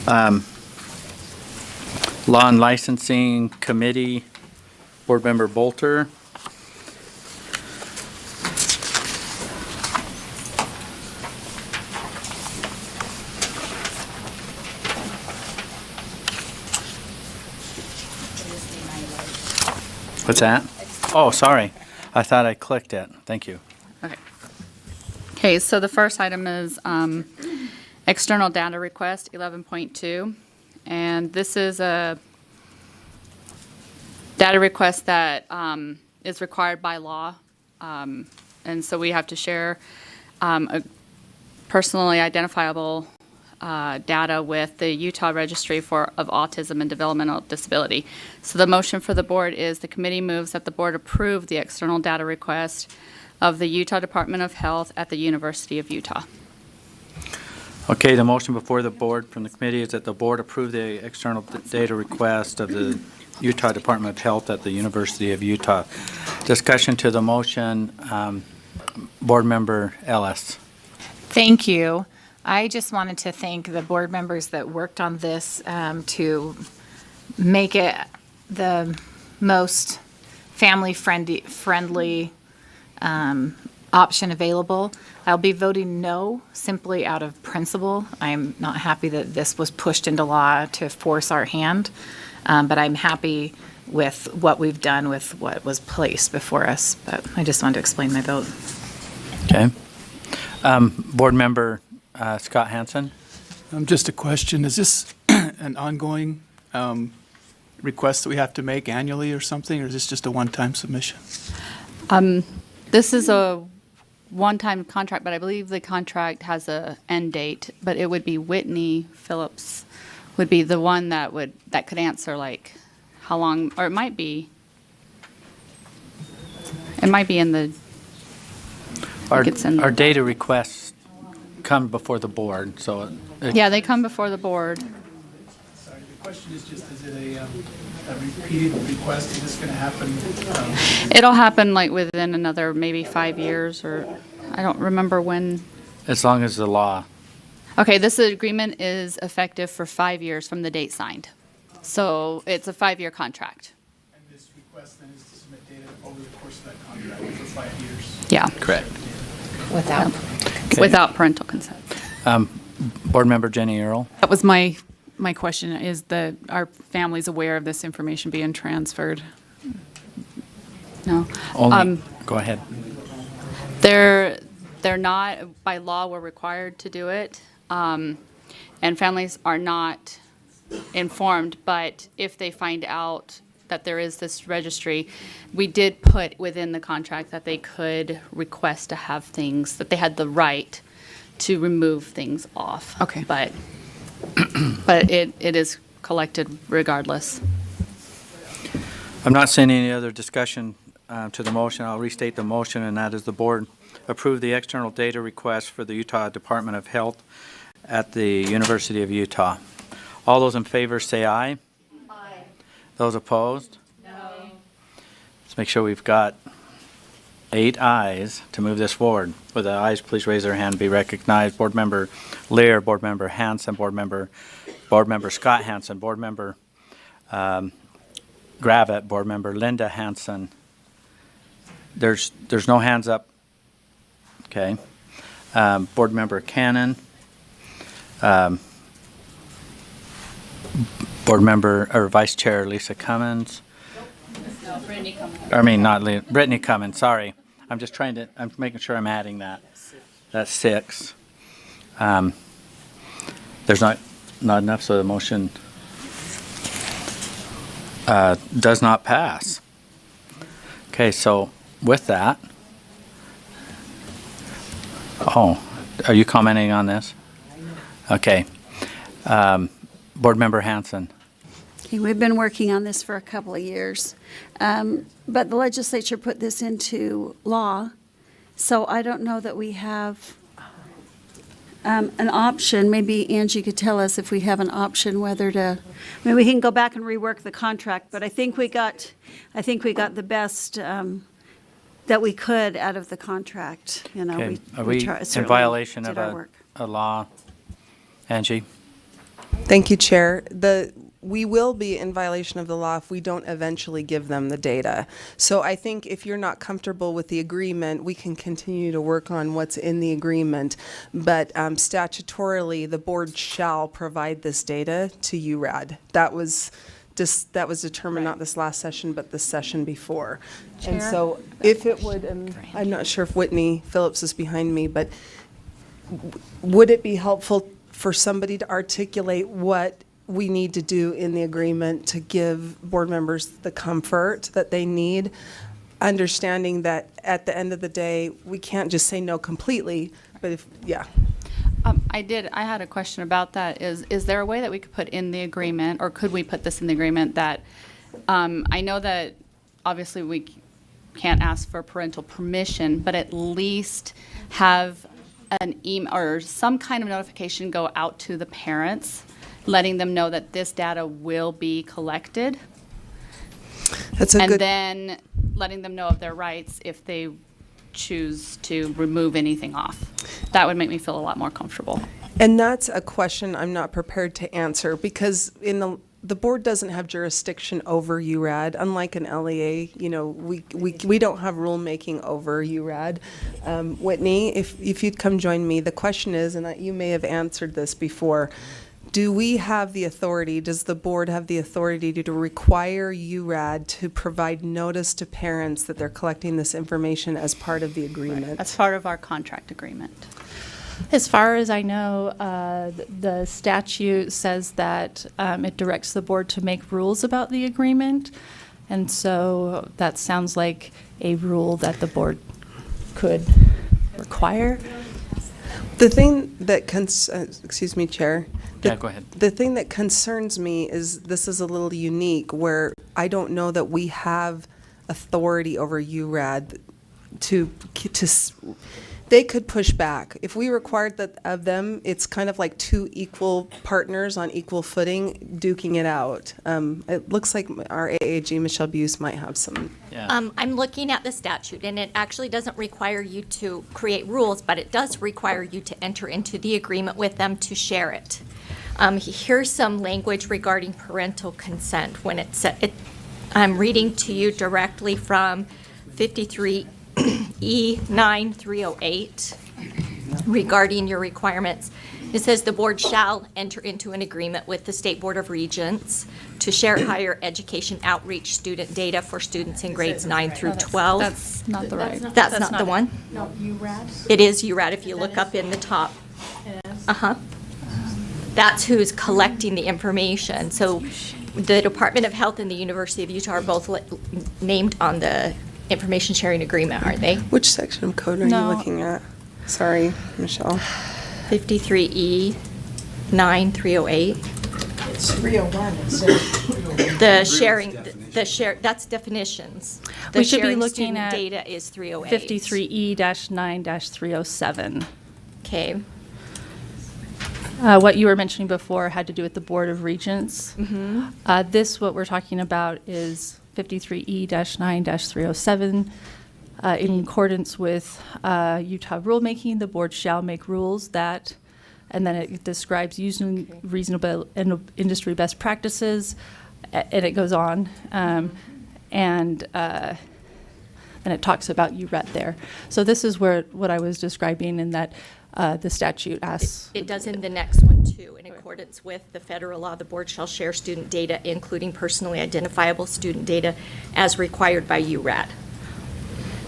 Law and Licensing Committee, Board Member Bolter. What's that? Oh, sorry. I thought I clicked it. Thank you. Okay, so the first item is external data request 11.2. And this is a data request that is required by law. And so we have to share a personally identifiable data with the Utah Registry of Autism and Developmental Disability. So the motion for the board is the committee moves that the board approve the external data request of the Utah Department of Health at the University of Utah. Okay, the motion before the board from the committee is that the board approve the external data request of the Utah Department of Health at the University of Utah. Discussion to the motion, Board Member Ellis. Thank you. I just wanted to thank the board members that worked on this to make it the most family-friendly option available. I'll be voting no simply out of principle. I'm not happy that this was pushed into law to force our hand, but I'm happy with what we've done with what was placed before us. But I just wanted to explain my vote. Okay. Board Member Scott Hansen. Just a question, is this an ongoing request that we have to make annually or something, or is this just a one-time submission? This is a one-time contract, but I believe the contract has a end date. But it would be Whitney Phillips would be the one that could answer like how long, or it might be in the. Our data requests come before the board, so. Yeah, they come before the board. Sorry, the question is just, is it a repeated request? Is this going to happen? It'll happen like within another maybe 5 years, or I don't remember when. As long as the law. Okay, this agreement is effective for 5 years from the date signed. So it's a 5-year contract. And this request then is to submit data over the course of that contract for 5 years? Yeah. Correct. Without. Okay. Without parental consent. Board Member Jenny Earl. That was my question, is that our families aware of this information being transferred? No. Only, go ahead. They're not, by law, we're required to do it. And families are not informed, but if they find out that there is this registry, we did put within the contract that they could request to have things, that they had the right to remove things off. Okay. But it is collected regardless. I'm not seeing any other discussion to the motion. I'll restate the motion, and that is the board approve the external data request for the Utah Department of Health at the University of Utah. All those in favor say aye. Aye. Those opposed? No. Let's make sure we've got 8 ayes to move this forward. With the ayes, please raise their hand and be recognized. Board Member Lear, Board Member Hansen, Board Member Scott Hansen, Board Member Gravitt, Board Member Linda Hansen. There's no hands up. Okay. Board Member Cannon. Board Member or Vice Chair Lisa Cummins. No, Brittany Cummins. I mean, not Brittany Cummins. Sorry, I'm making sure I'm adding that. That's 6. There's not enough, so the motion does not pass. Okay, so with that, are you commenting on this? Okay. Board Member Hansen. Okay, we've been working on this for a couple of years, but the legislature put this into law, so I don't know that we have an option. Maybe Angie could tell us if we have an option whether to. I mean, we can go back and rework the contract, but I think we got the best that we could out of the contract. You know, Okay. Are we we in certainly violation did of our work. a law, Angie? Thank you, Chair. We will be in violation of the law if we don't eventually give them the data. So I think if you're not comfortable with the agreement, we can continue to work on what's in the agreement. But statutorily, the board shall provide this data to URAD. That was determined not this last session, but the session before. And so if it would, I'm not sure if Whitney Phillips is behind me, but would it be helpful for somebody to articulate what we need to do in the agreement to give board members the comfort that they need, understanding that at the end of the day, we can't just say no completely, but if, yeah. I had a question about that. Is there a way that we could put in the agreement, or could we put this in the agreement that, I know that obviously we can't ask for parental permission, but at least have an email or some kind of notification go out to the parents, letting them know that this data will be collected. That's a And good, then letting them know of their rights if they choose to remove anything off. That would make me feel a lot more comfortable. and that's a question I'm not prepared to answer because in the board doesn't have jurisdiction over URAD, unlike an LEA. You know, we don't have rulemaking over URAD. Whitney, if you'd come join me, the question is, and you may have answered this before, do we have the authority, does the board have the authority to require URAD to provide notice to parents that they're collecting this information as part of the agreement? That's part of our contract agreement. As far as I know, the statute says that it directs the board to make rules about the agreement. And so that sounds like a rule that the board could require. The thing that, excuse me, Chair. Yeah, go ahead. The thing that concerns me is this is a little unique where I don't know that we have authority over URAD to they could push back. If we required that of them, it's kind of like two equal partners on equal footing duking it out. It looks like our AAG, Michelle Buse, might have some. Yeah. I'm looking at the statute, and it actually doesn't require you to create rules, but it does require you to enter into the agreement with them to share it. Here's some language regarding parental consent. When I'm reading to you directly from 53E9308 regarding your requirements. It says the board shall enter into an agreement with the State Board of Regents to share higher education outreach student data for students in grades 9 through 12. That's not the right. That's not the one? No, URAD? It is URAD if you look up in the top. It is? Uh-huh. That's who's collecting the information. So the Department of Health and the University of Utah are both named on the information sharing agreement, aren't they? Which section of code are No. you looking at? Sorry, Michelle. 53E9308. It's 301, it says 301. The sharing, that's definitions. The We should be sharing looking student at data is 308. 53E-9-307. Okay. What you were mentioning before had to do with the Board of Regents. This, what we're talking about, is 53E-9-307. In accordance with Utah rulemaking, the board shall make rules that, and then it describes using reasonable industry best practices, and it goes on. And it talks about URET there. So this is what I was describing in that the statute asks. It does in the next one, too. In accordance with the federal law, the board shall share student data, including personally identifiable student data, as required by URAD.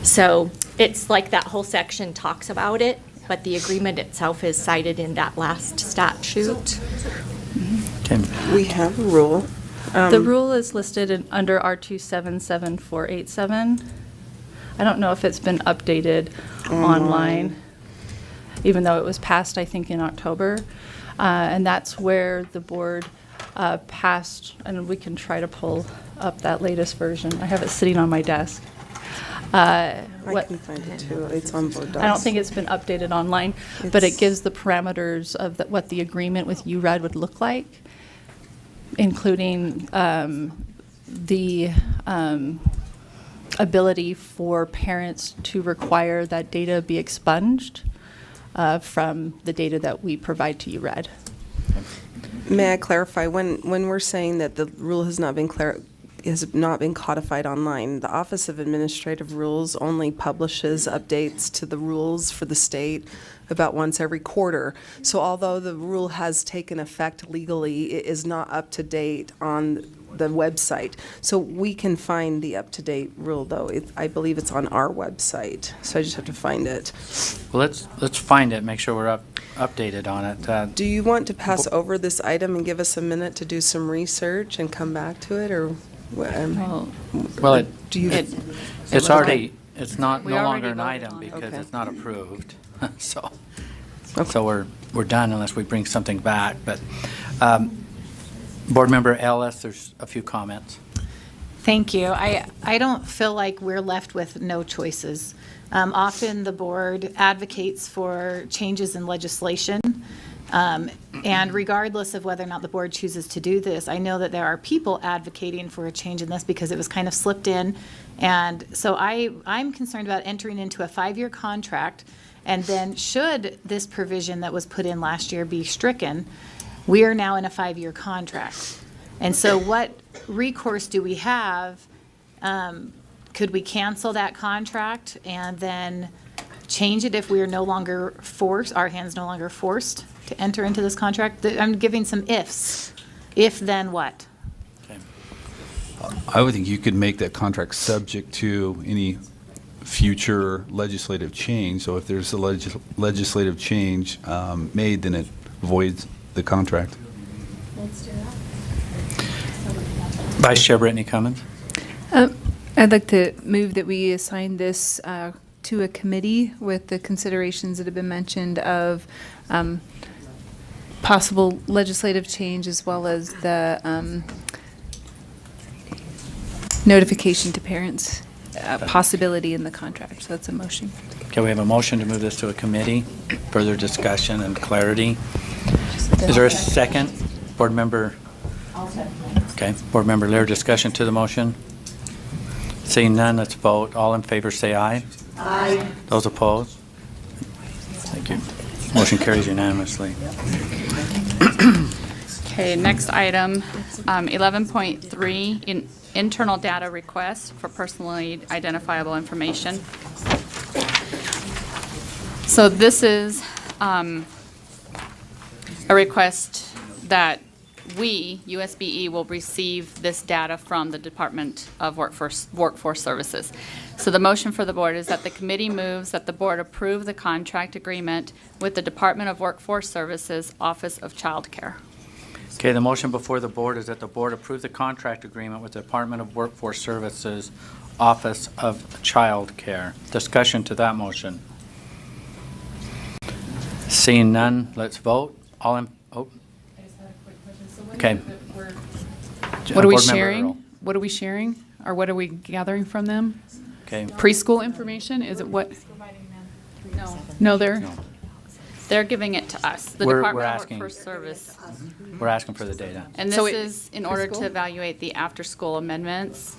So it's like that whole section talks about it, but the agreement itself is cited in that last statute. Okay. We have a rule. The rule is listed under R277487. I don't know if it's been updated online, even though it was passed, I think, in October. And that's where the board passed, and we can try to pull up that latest version. I have it sitting on my desk. I can find it too. It's on board docs. I don't think it's been updated online, but it gives the parameters of what the agreement with URAD would look like, including the ability for parents to require that data be expunged from the data that we provide to URAD. May I clarify, when we're saying that the rule has not been codified online, the Office of Administrative Rules only publishes updates to the rules for the state about once every quarter. So although the rule has taken effect legally, it is not up to date on the website. So we can find the up-to-date rule, though. I believe it's on our website, so I just have to find it. Well, let's find it, make sure we're updated on it. Do you want to pass over this item and give us a minute to do some research and come back to it, or? Well, Do you? it's already, it's not, We no already longer an voted item on it. because Okay. it's not approved. So, Okay. so we're done unless we bring something back. But Board Member Ellis, there's a few comments. Thank you. I don't feel like we're left with no choices. Often the board advocates for changes in legislation. And regardless of whether or not the board chooses to do this, I know that there are people advocating for a change in this because it was kind of slipped in. And so I'm concerned about entering into a 5-year contract. And then should this provision that was put in last year be stricken, we are now in a 5-year contract. And so what recourse do we have? Could we cancel that contract and then change it if we are no longer forced, our hands no longer forced to enter into this contract? I'm giving some ifs. If, then what? Okay. I would think you could make that contract subject to any future legislative change. So if there's a legislative change made, then it voids the contract. Vice Chair Brittany Cummins. I'd like to move that we assign this to a committee with the considerations that have been mentioned of possible legislative change as well as the notification to parents possibility in the contract. So that's a motion. Okay, we have a motion to move this to a committee, further discussion and clarity. Is there a second? Board Member? Okay, Board Member Lear, discussion to the motion? Seeing none, let's vote. All in favor say aye. Aye. Those opposed? Thank you. Motion carries unanimously. Okay, next item, 11.3, internal data request for personally identifiable information. So this is a request that we, USBE, will receive this data from the Department of Workforce Services. So the motion for the board is that the committee moves that the board approve the contract agreement with the Department of Workforce Services Office of Child Care. Okay, the motion before the board is that the board approve the contract agreement with the Department of Workforce Services Office of Child Care. Discussion to that motion. Seeing none, let's vote. All in, oh. Okay. What are we Board Member sharing? Earl. What are we sharing? Or what are we gathering from them? Okay. Preschool information? Is it what? No. No, they're, They're giving it to us, the We're Department of asking. Workforce Service. We're asking for the data. And So this it- is in order to preschool? evaluate the after-school amendments.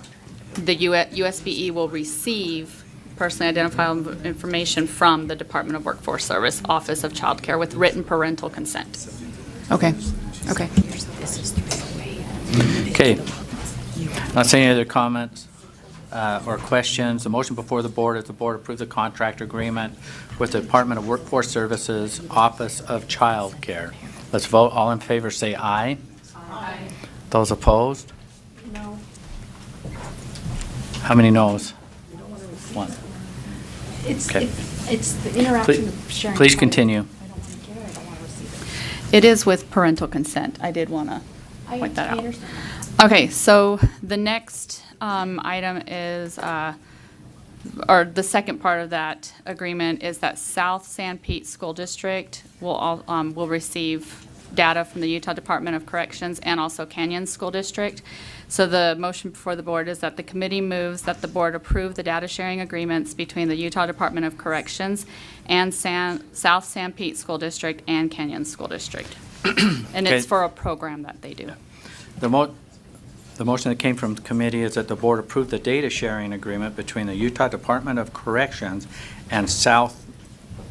The USBE will receive personally identifiable information from the Department of Workforce Service Office of Child Care with written parental consent. okay, okay. Okay. Not seeing any other comments or questions. The motion before the board is the board approve the contract agreement with the Department of Workforce Services Office of Child Care. Let's vote. All in favor say aye. Aye. Those opposed? No. How many noes? One. Okay. It's the interaction of sharing. Please continue. I don't want to get it, I don't want to receive it. It is with parental consent. I did want to point that I out. understand. Okay, so the next item is, or the second part of that agreement is that South San Pete School District will receive data from the Utah Department of Corrections and also Canyon School District. So the motion before the board is that the committee moves that the board approve the data sharing agreements between the Utah Department of Corrections and South San Pete School District and Canyon School District. And it's Okay. for a program that they do. The motion that came from the committee is that the board approve the data sharing agreement between the Utah Department of Corrections and South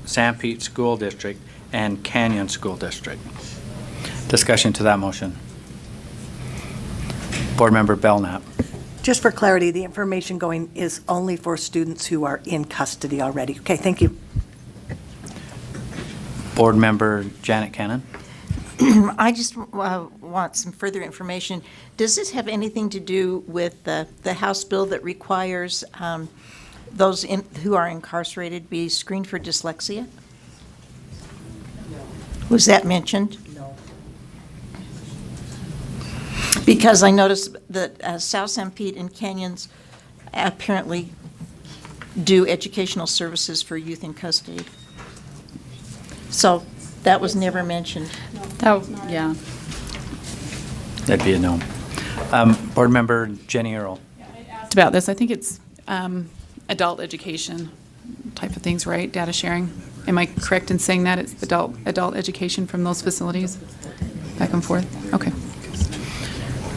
San Pete School District and Canyon School District. Discussion to that motion. Board Member Belknap. Just for clarity, the information going is only for students who are in custody already. Okay, thank you. Board Member Janet Cannon. I just want some further information. Does this have anything to do with the House bill that requires those who are incarcerated be screened for dyslexia? Was that mentioned? No. Because I noticed that South San Pete and Canyons apparently do educational services for youth in custody. So that was never mentioned. Oh, yeah. That'd be a no. Board Member Jenny Earl. It's about this. I think it's adult education type of things, right? Data sharing. Am I correct in saying that? It's adult education from those facilities? Back and forth? Okay.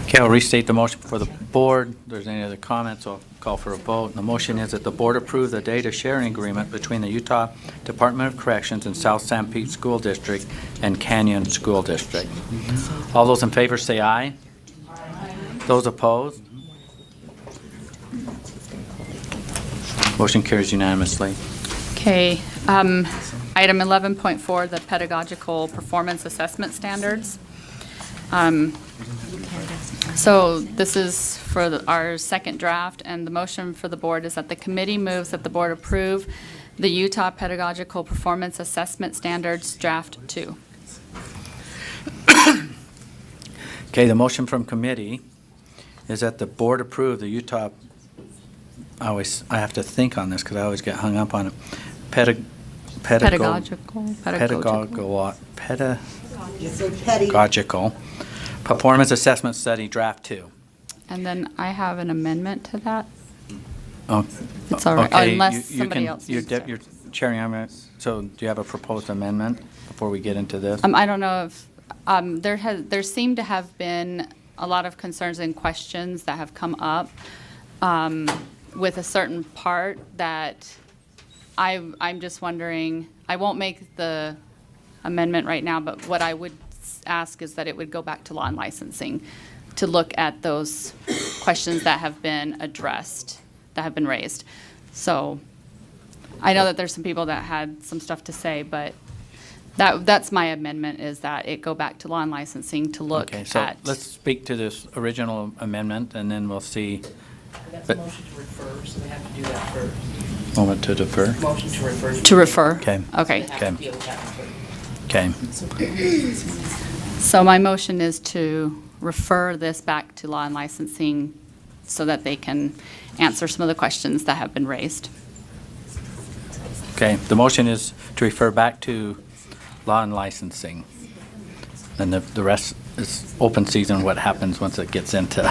Okay, I'll restate the motion for the board. If there's any other comments, I'll call for a vote. The motion is that the board approve the data sharing agreement between the Utah Department of Corrections and South San Pete School District and Canyon School District. All those in favor say aye. Those opposed? Motion carries unanimously. Okay, item 11.4, the pedagogical performance assessment standards. So this is for our second draft, and the motion for the board is that the committee moves that the board approve the Utah Pedagogical Performance Assessment Standards Draft 2. Okay, the motion from committee is that the board approve the Utah, I have to think on this because I always get hung up on it. Pedagogical Performance Assessment Study Draft 2. And then I have an amendment to that. Oh, It's all right, okay, unless you somebody can- else you're needs to. You're chairing, so do you have a proposed amendment before we get into this? I don't know if, there seem to have been a lot of concerns and questions that have come up with a certain part that I'm just wondering, I won't make the amendment right now, but what I would ask is that it would go back to law and licensing to look at those questions that have been addressed, that have been raised. So I know that there's some people that had some stuff to say, but that's my amendment, is that it go back to law and licensing to look Okay, so at. let's speak to this original amendment, and then we'll see. That's a motion to refer, so they have to do that first. Moment to defer. Motion to refer. To refer? Okay. Okay. They have to deal with that first. Okay. So my motion is to refer this back to law and licensing so that they can answer some of the questions that have been raised. Okay, the motion is to refer back to law and licensing. And the rest is open season, what happens once it gets into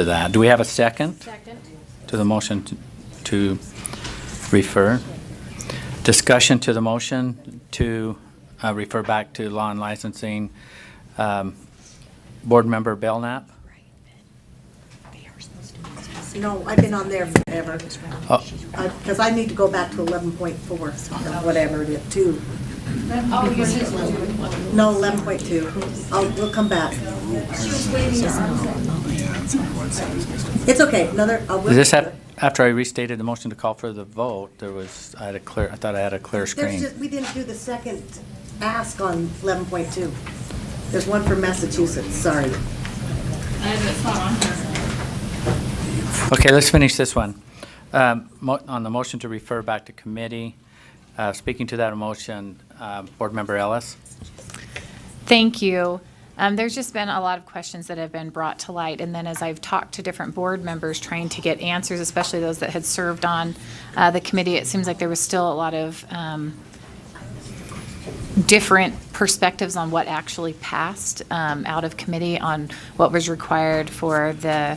that. Do we have a second? Second. To the motion to refer? Discussion to the motion to refer back to law and licensing. Board Member Belknap? No, I've been on there forever. Because I need to go back to 11.4, or whatever it is, 2. No, 11.2. We'll come back. It's okay, Is this after I restated the motion to call for the vote, I thought I had a clear screen. We didn't do the second ask on 11.2. There's one for Massachusetts, sorry. Okay, let's finish this one. On the motion to refer back to committee, speaking to that motion, Board Member Ellis? Thank you. There's just been a lot of questions that have been brought to light, and then as I've talked to different board members trying to get answers, especially those that had served on the committee, it seems like there was still a lot of different perspectives on what actually passed out of committee, on what was required for the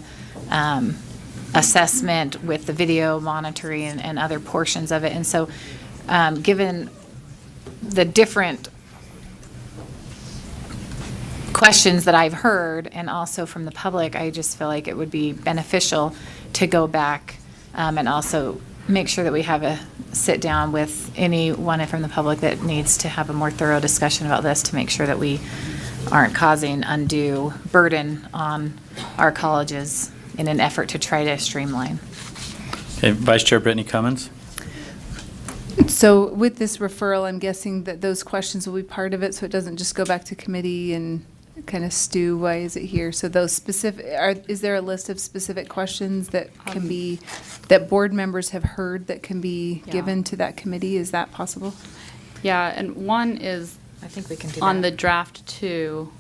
assessment with the video monitoring and other portions of it. And so given the different questions that I've heard, and also from the public, I just feel like it would be beneficial to go back and also make sure that we have a sit-down with anyone from the public that needs to have a more thorough discussion about this to make sure that we aren't causing undue burden on our colleges in an effort to try to streamline. Okay, Vice Chair Brittany Cummins? So with this referral, I'm guessing that those questions will be part of it, so it doesn't just go back to committee and kind of stew, why is it here? So those specific, is there a list of specific questions that can be, that board members have heard that can be Yeah. given to that committee? Is that possible? Yeah, and one is I think we can do on that. the draft 2,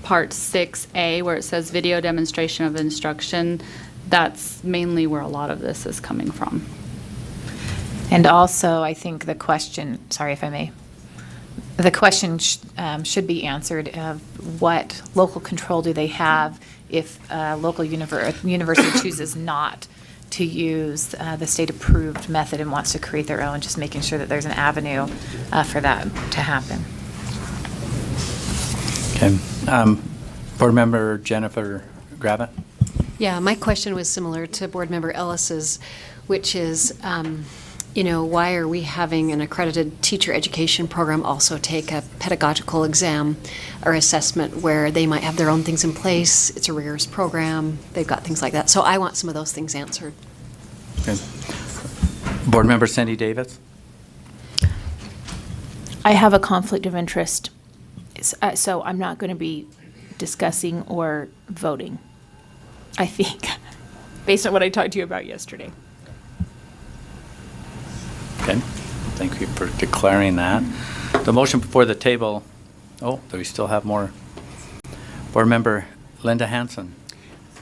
part 6A, where it says video demonstration of instruction. That's mainly where a lot of this is coming from. And also, I think the question, sorry if I may, the question should be answered of what local control do they have if a local university chooses not to use the state-approved method and wants to create their own, just making sure that there's an avenue for that to happen. Okay. Board Member Jennifer Gravitt? Yeah, my question was similar to Board Member Ellis's, which is, why are we having an accredited teacher education program also take a pedagogical exam or assessment where they might have their own things in place? It's a rigorous program. They've got things like that. So I want some of those things answered. Okay. Board Member Cindy Davis? I have a conflict of interest, so I'm not going to be discussing or voting, I think, based on what I talked to you about yesterday. Okay, thank you for declaring that. The motion before the table, do we still have more? Board Member Linda Hansen.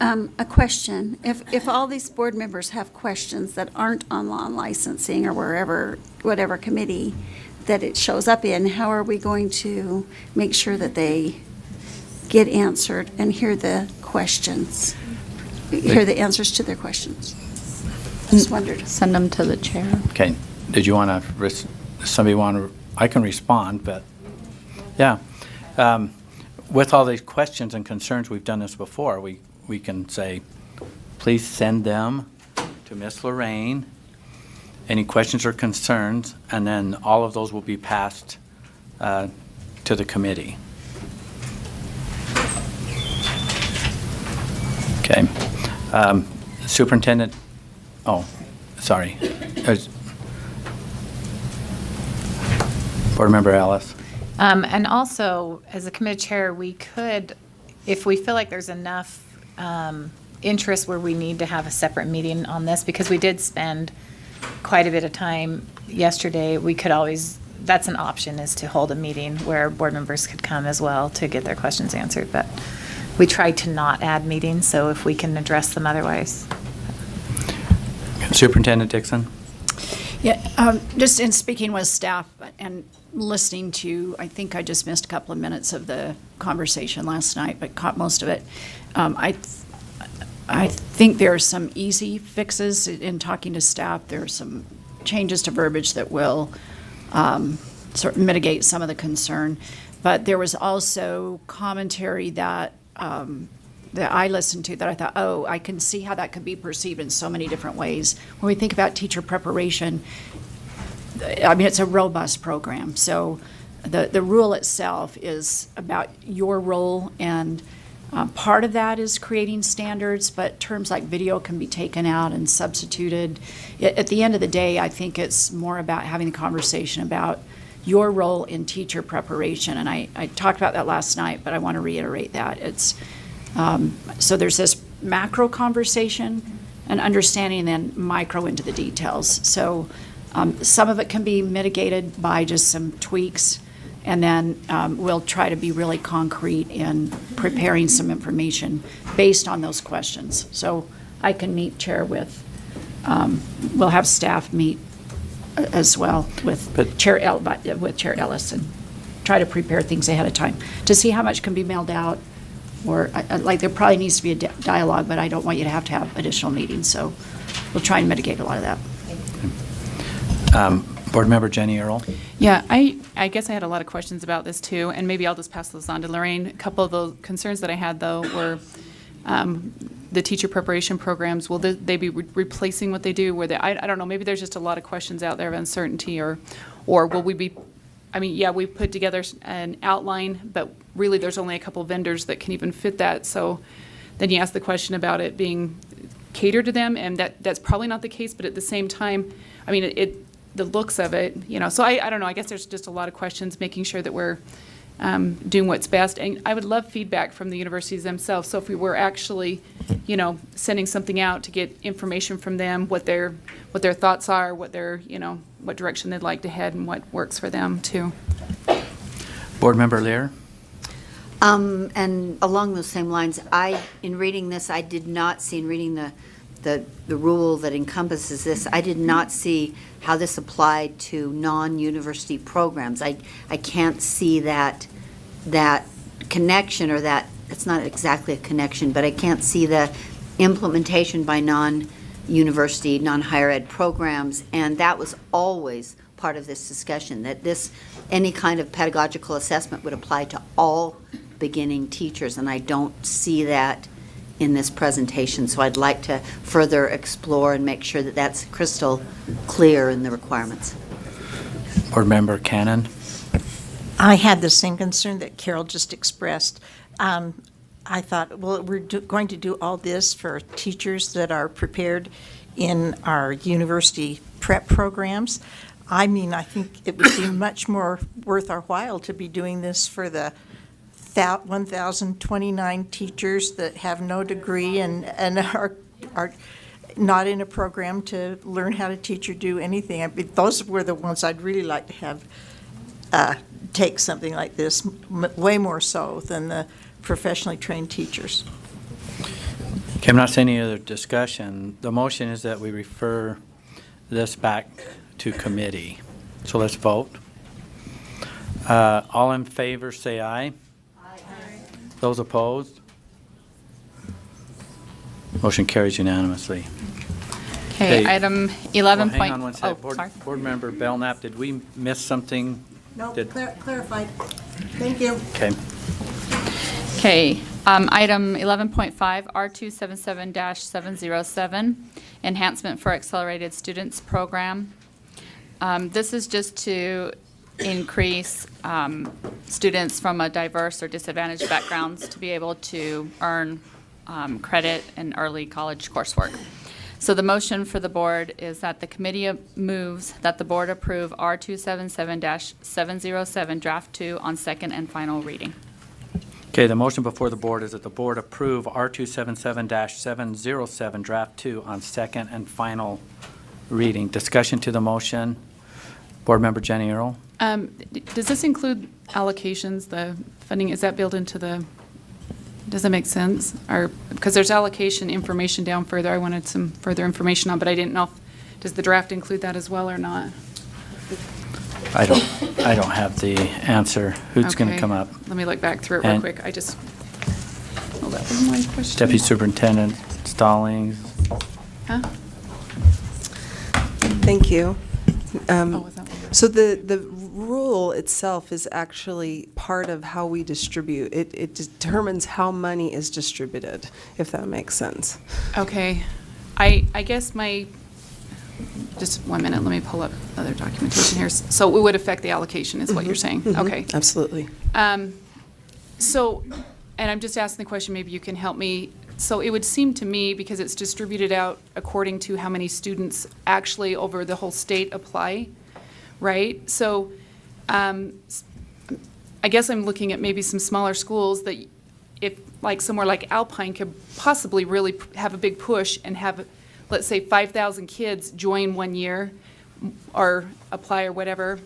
A question. If all these board members have questions that aren't on law and licensing or wherever, whatever committee that it shows up in, how are we going to make sure that they get answered and hear the questions, hear the answers to their questions? Just wondered. Send them to the chair. Okay, did you want to, somebody want to, I can respond, but, yeah. With all these questions and concerns, we've done this before, we can say, please send them to Miss Lorraine, any questions or concerns, and then all of those will be passed to the committee. Okay. Superintendent, sorry. Board Member Ellis. And also, as a committee chair, we could, if we feel like there's enough interest where we need to have a separate meeting on this, because we did spend quite a bit of time yesterday, we could always, that's an option, is to hold a meeting where board members could come as well to get their questions answered. But we tried to not add meetings, so if we can address them otherwise. Superintendent Dixon. Yeah, just in speaking with staff and listening to, I think I just missed a couple of minutes of the conversation last night, but caught most of it. I think there are some easy fixes in talking to staff. There are some changes to verbiage that will sort of mitigate some of the concern. But there was also commentary that that I listened to that I thought, I can see how that could be perceived in so many different ways. When we think about teacher preparation, I mean, it's a robust program. So the rule itself is about your role, and part of that is creating standards, but terms like video can be taken out and substituted. At the end of the day, I think it's more about having a conversation about your role in teacher preparation. And I talked about that last night, but I want to reiterate that. It's so there's this macro conversation and understanding, then micro into the details. So some of it can be mitigated by just some tweaks, and then we'll try to be really concrete in preparing some information based on those questions. So I can meet Chair with, we'll have staff meet as well with Chair Ellis and try to prepare things ahead of time to see how much can be mailed out. Or, like, there probably needs to be a dialogue, but I don't want you to have additional meetings, so we'll try and mitigate a lot of that. Board Member Jenny Earl. Yeah, I guess I had a lot of questions about this too, and maybe I'll just pass those on to Lorraine. A couple of the concerns that I had, though, were the teacher preparation programs, will they be replacing what they do? I don't know, maybe there's just a lot of questions out there of uncertainty, or will we be, I mean, yeah, we put together an outline, but really there's only a couple vendors that can even fit that. So then you ask the question about it being catered to them, and that's probably not the case, but at the same time, I mean, the looks of it, so I don't know, I guess there's just a lot of questions, making sure that we're doing what's best. And I would love feedback from the universities themselves. So if we were actually, sending something out to get information from them, what their thoughts are, what what direction they'd like to head, and what works for them too. Board Member Lear? And along those same lines, in reading this, I did not see, in reading the rule that encompasses this, I did not see how this applied to non-university programs. I can't see that connection, or that, it's not exactly a connection, but I can't see the implementation by non-university, non-higher ed programs, and that was always part of this discussion, that any kind of pedagogical assessment would apply to all beginning teachers, and I don't see that in this presentation, so I'd like to further explore and make sure that that's crystal clear in the requirements. Board Member Cannon? I had the same concern that Carol just expressed. I thought, well, we're going to do all this for teachers that are prepared in our university prep programs. I mean, I think it would be much more worth our while to be doing this for the 1,029 teachers that have no degree and are not in a program to learn how to teach or do anything. I mean, those were the ones I'd really like to have take something like this, way more so than the professionally trained teachers. Okay, I'm not seeing any other discussion. The motion is that we refer this back to committee. So let's vote. All in favor, say aye. Those opposed? Motion carries unanimously. Okay, item 11. Hang on one sec. Sorry. Board Member Belknap, did we miss something? No, clarified. Thank you. Okay. Okay, item 11.5, R277-707, Enhancement for Accelerated Students Program. This is just to increase students from a diverse or disadvantaged backgrounds to be able to earn credit in early college coursework. So the motion for the board is that the committee moves that the board approve R277-707 Draft 2 on second and final reading. Okay, the motion before the board is that the board approve R277-707 Draft 2 on second and final reading. Discussion to the motion. Board Member Jenny Earl? Does this include allocations, the funding, is that built into does that make sense? Or, because there's allocation information down further, I wanted some further information on, but I didn't know, does the draft include that as well or not? I don't have the answer. Who's going to Okay. come up? Let me look back through it real And- quick. That was my question. Deputy Superintendent Stallings? Huh? Thank you. Was that one? So the rule itself is actually part of how we distribute. It determines how money is distributed, if that makes sense. Okay. I guess just 1 minute, let me pull up other documentation here. So it would affect the allocation, is what you're saying? Okay. Absolutely. So, and I'm just asking the question, maybe you can help me. So it would seem to me, because it's distributed out according to how many students actually over the whole state apply, right? So I guess I'm looking at maybe some smaller schools that if, like somewhere like Alpine could possibly really have a big push and have, let's say, 5,000 kids join 1 year or apply or whatever,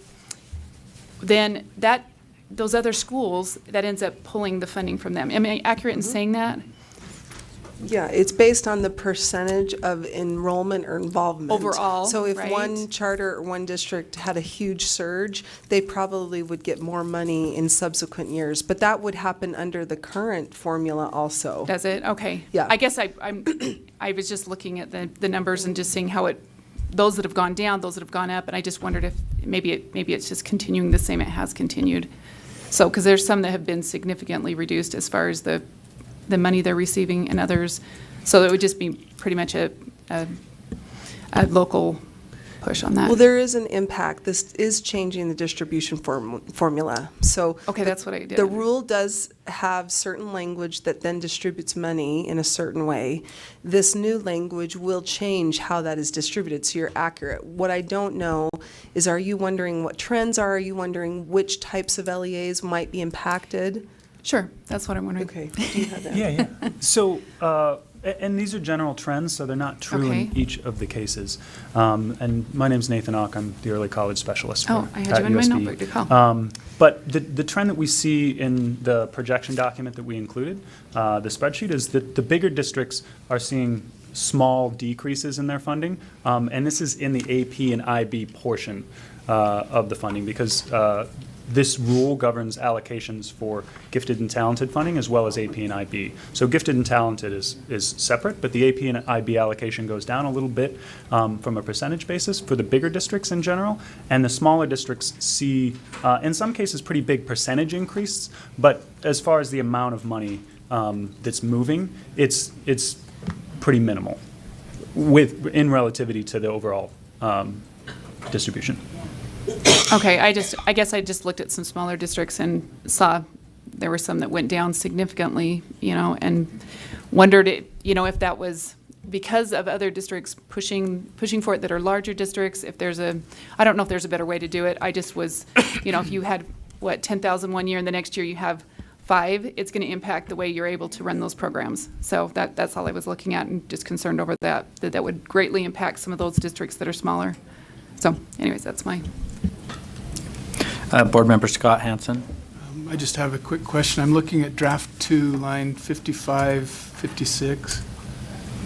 then those other schools, that ends up pulling the funding from them. Am I accurate in saying that? Yeah, it's based on the percentage of enrollment or involvement. Overall, So if right? one charter or one district had a huge surge, they probably would get more money in subsequent years. But that would happen under the current formula also. Does it? Okay. Yeah. I guess I was just looking at the numbers and just seeing how those that have gone down, those that have gone up, and I just wondered if maybe it's just continuing the same. It has continued. So, because there's some that have been significantly reduced as far as the money they're receiving, and others So it would just be pretty much a local push on that. Well, there is an impact. This is changing the distribution formula. So Okay, that's what I did. the rule does have certain language that then distributes money in a certain way. This new language will change how that is distributed, so you're accurate. What I don't know is, are you wondering what trends are? Are you wondering which types of LEAs might be impacted? Sure, that's what I'm wondering. Okay, do you have that? Yeah. So, and these are general trends, so they're not true Okay. in each of the cases. And my name's Nathan Ock. I'm the early college specialist. Oh, for- I had at you in my USB. notebook to call. But the trend that we see in the projection document that we included, the spreadsheet, is that the bigger districts are seeing small decreases in their funding. And this is in the AP and IB portion of the funding, because this rule governs allocations for gifted and talented funding as well as AP and IB. So gifted and talented is separate, but the AP and IB allocation goes down a little bit from a percentage basis for the bigger districts in general. And the smaller districts see, in some cases, pretty big percentage increase. But as far as the amount of money that's moving, it's pretty minimal in relativity to the overall distribution. Okay, I guess I just looked at some smaller districts and saw there were some that went down significantly, and wondered if that was because of other districts pushing for it that are larger districts. If there's I don't know if there's a better way to do it. I just was, if you had 10,000 one year and the next year you have 5, it's going to impact the way you're able to run those programs. So that's all I was looking at, and just concerned over that would greatly impact some of those districts that are smaller. So anyways, that's my. Board Member Scott Hansen. I just have a quick question. I'm looking at draft 2, line 55, 56.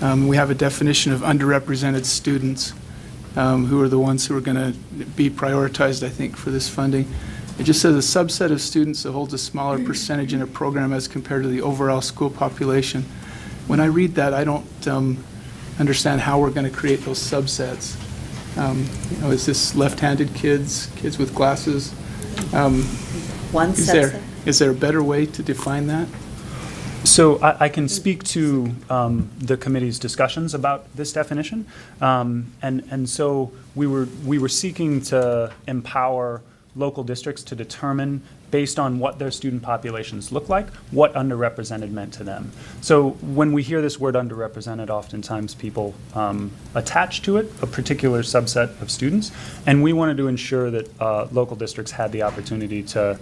We have a definition of underrepresented students, who are the ones who are going to be prioritized, I think, for this funding. It just says a subset of students that holds a smaller percentage in a program as compared to the overall school population. When I read that, I don't understand how we're going to create those subsets. Is this left-handed kids with glasses? One subset? Is there a better way to define that? So I can speak to the committee's discussions about this definition, and so we were seeking to empower local districts to determine, based on what their student populations look like, what underrepresented meant to them. So when we hear this word underrepresented, oftentimes people attach to it a particular subset of students, and we wanted to ensure that local districts had the opportunity to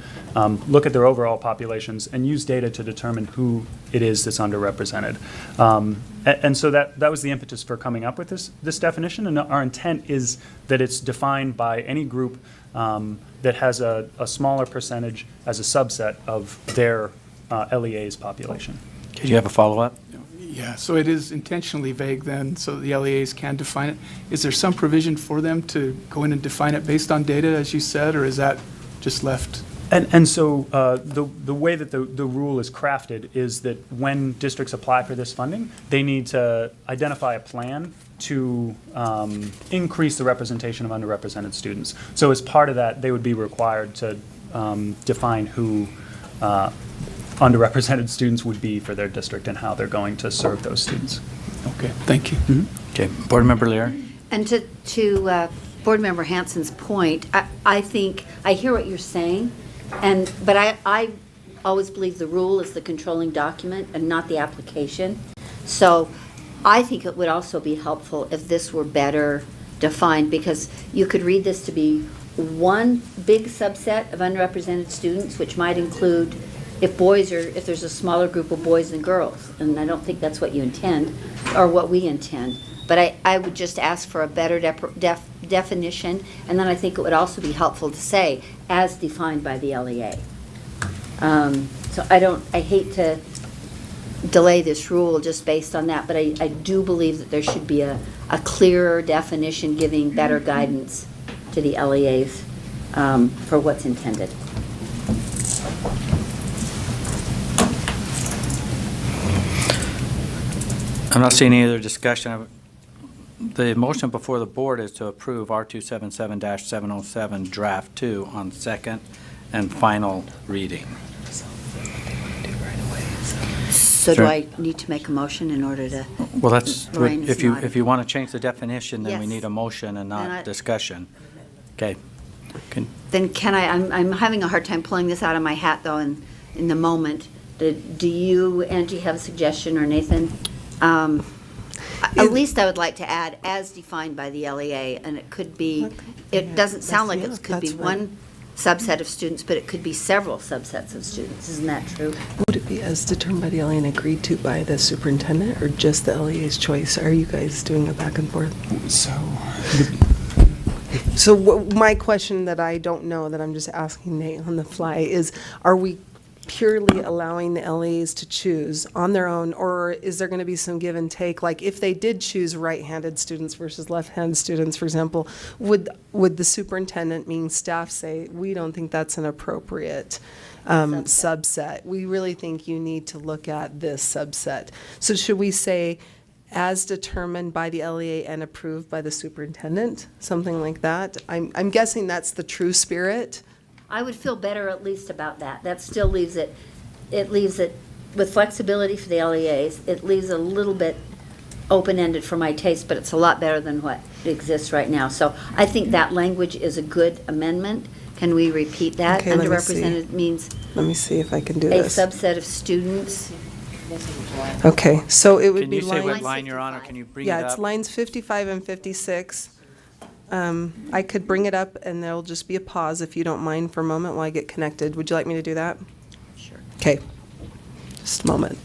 look at their overall populations and use data to determine who it is that's underrepresented. And so that was the impetus for coming up with this definition, and our intent is that it's defined by any group that has a smaller percentage as a subset of their LEA's population. Did you have a follow-up? Yeah, so it is intentionally vague then, so the LEAs can define it. Is there some provision for them to go in and define it based on data, as you said, or is that just left? And so the way that the rule is crafted is that when districts apply for this funding, they need to identify a plan to increase the representation of underrepresented students. So as part of that, they would be required to define who underrepresented students would be for their district and how they're going to serve those students. Okay, thank you. Mm-hmm. Okay, Board Member Lear. And to Board Member Hansen's point, I think, I hear what you're saying, but I always believe the rule is the controlling document and not the application. So I think it would also be helpful if this were better defined, because you could read this to be one big subset of underrepresented students, which might include if there's a smaller group of boys and girls, and I don't think that's what you intend, or what we intend. But I would just ask for a better definition, and then I think it would also be helpful to say, as defined by the LEA. So I hate to delay this rule just based on that, but I do believe that there should be a clearer definition giving better guidance to the LEAs for what's intended. I'm not seeing any other discussion. The motion before the board is to approve R277-707 Draft 2 on second and final reading. So do Sure. I need to make a motion in order to? Well, that's, Lorraine is if you, nodding. if you want to change the definition, then we Yes. need a motion and And I- not discussion. Okay. Then can I'm having a hard time pulling this out of my hat, though, in the moment. Do you, Angie, have a suggestion, or Nathan? At least I would like to add, as defined by the LEA, and it could be, it doesn't sound like it could be that's fine. one subset of students, but it could be several subsets of students. Isn't that true? Would it be as determined by the LEA and agreed to by the superintendent, or just the LEA's choice? Are you guys doing a back and forth? So my question that I don't know, that I'm just asking Nate on the fly, is are we purely allowing the LEAs to choose on their own, or is there going to be some give and take? Like if they did choose right-handed students versus left-handed students, for example, would the superintendent, meaning staff, say, we don't think that's an appropriate subset. We really think you need to look at this subset. So should we say, as determined by the LEA and approved by the superintendent, something like that? I'm guessing that's the true spirit. I would feel better at least about that. That still leaves it with flexibility for the LEAs. It leaves a little bit open-ended for my taste, but it's a lot better than what exists right now. So I think that language is a good amendment. Can we repeat that? Okay, let me see. Underrepresented means Let me see if I can do a this. subset of students. Okay, so it would Can be you say what lines. line you're on, or can you bring it Yeah, up? it's lines 55 and 56. I could bring it up, and there'll just be a pause, if you don't mind, for a moment while I get connected. Would you like me to do that? Sure. Okay, just a moment.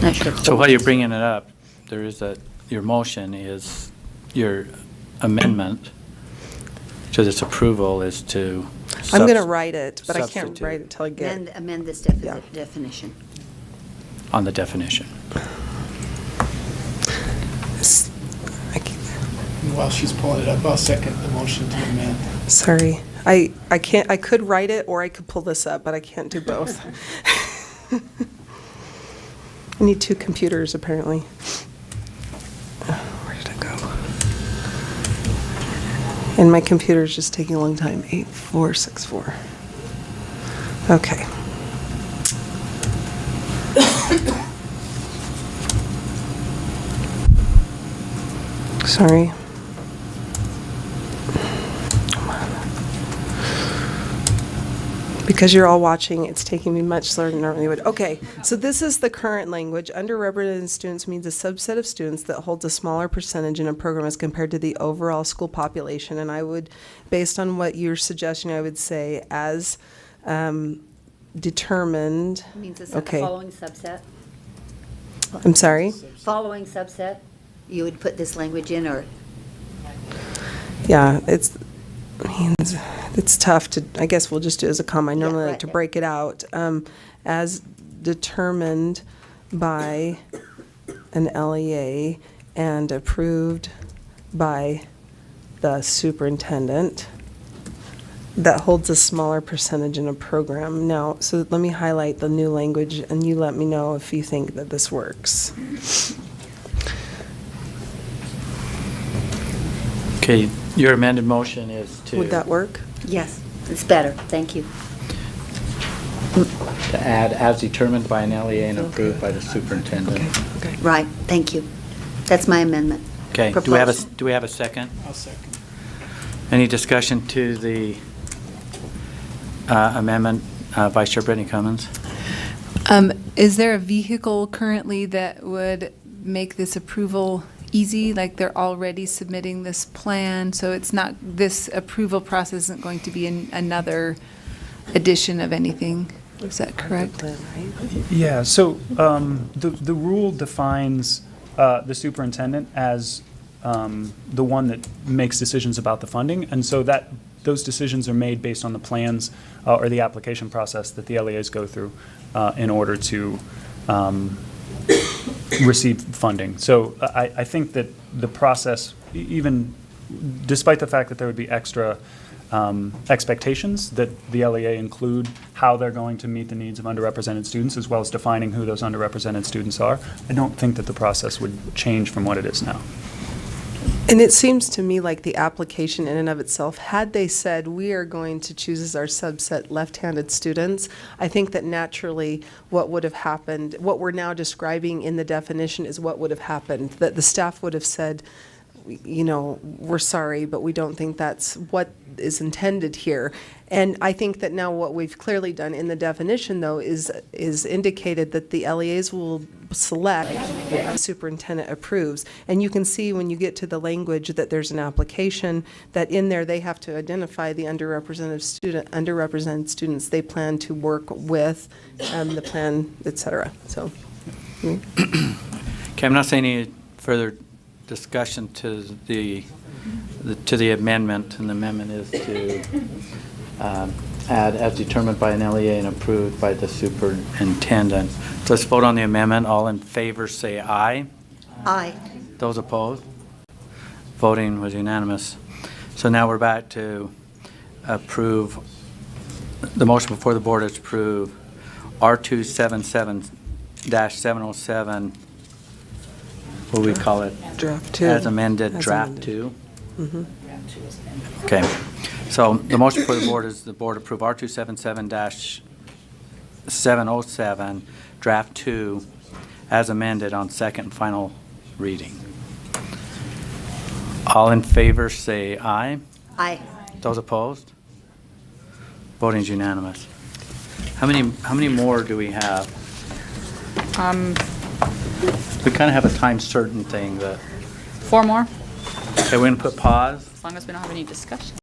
Not sure. So while you're bringing it up, there is your motion is, your amendment to this approval is to. I'm going to write it, but I can't substitute. write it till I get. Amend this definition. On the definition. While she's pulling it up, I'll second the motion to amend. Sorry, I can't, I could write it or I could pull this up, but I can't do both. I need two computers, apparently. Where did it go? And my computer's just taking a long time. 8464. Okay. Sorry. Come on. Because you're all watching, it's taking me much slower than normally would. Okay, so this is the current language. Underrepresented students means a subset of students that holds a smaller percentage in a program as compared to the overall school population. And I would, based on what you're suggesting, I would say as determined. Means it's the Okay. following subset? I'm sorry? Following subset? You would put this language in, or? Yeah, it's tough to, I guess we'll just do it as a comma. I normally right, like to yeah. break it out. As determined by an LEA and approved by the superintendent that holds a smaller percentage in a program. Now, so let me highlight the new language and you let me know if you think that this works. Okay, your amended motion is to. Would that work? Yes, it's better. Thank you. To add as determined by an LEA and approved by the superintendent. Right, thank you. That's my amendment. Okay, do we have a second? I'll second. Any discussion to the amendment, Vice Chair Brittany Cummins? Is there a vehicle currently that would make this approval easy, like they're already submitting this plan, so it's not, this approval process isn't going to be another edition of anything? Is that correct? Yeah, so the rule defines the superintendent as the one that makes decisions about the funding, and so that those decisions are made based on the plans or the application process that the LEAs go through in order to receive funding. So I think that the process, even despite the fact that there would be extra expectations that the LEA include how they're going to meet the needs of underrepresented students, as well as defining who those underrepresented students are, I don't think that the process would change from what it is now. And it seems to me like the application in and of itself, had they said, we are going to choose as our subset left-handed students, I think that naturally what would have happened, what we're now describing in the definition is what would have happened, that the staff would have said, you know, we're sorry, but we don't think that's what is intended here. And I think that now what we've clearly done in the definition, though, is indicated that the LEAs will select what the superintendent approves. And you can see when you get to the language that there's an application, that in there they have to identify the underrepresented students they plan to work with, the plan, et cetera. So. Okay, I'm not saying any further discussion to the amendment, and the amendment is to add as determined by an LEA and approved by the superintendent. So let's vote on the amendment. All in favor say aye. Aye. Those opposed? Voting was unanimous. So now we're back to approve, the motion before the board is to approve R277-707, what do we call it? Draft 2. As amended, As draft amended. 2. Mhm. Okay. So the motion for the board is the board approve R277-707, draft 2, as amended on second and final reading. All in favor say aye. Aye. Those opposed? Voting is unanimous. How many more do we have? We kind of have a time certain thing that, 4 more, okay, we're going to put pause. as long as we don't have any discussion.